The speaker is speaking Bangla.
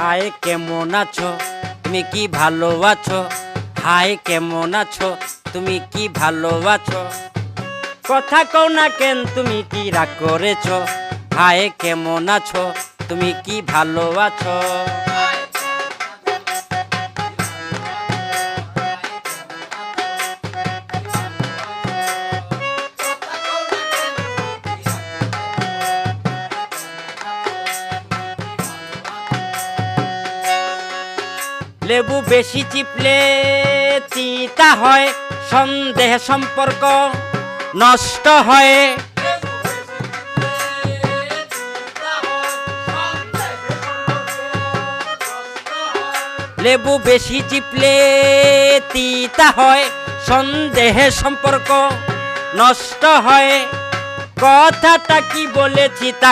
হায় কেমন আছো তুমি কি ভালো আছো? হায় কেমন আছো তুমি কি ভালো আছো? কথা কও না কেন তুমি কি রাগ করেছো? হায় কেমন আছো তুমি কি ভালো আছো? লেবু বেশি চিপলে তিতা হয়, সন্দেহ সম্পর্ক নষ্ট হয়। লেবু বেশি চিপলে তিতা হয়, সন্দেহে সম্পর্ক নষ্ট হয়। কথাটা কি বলেছি তা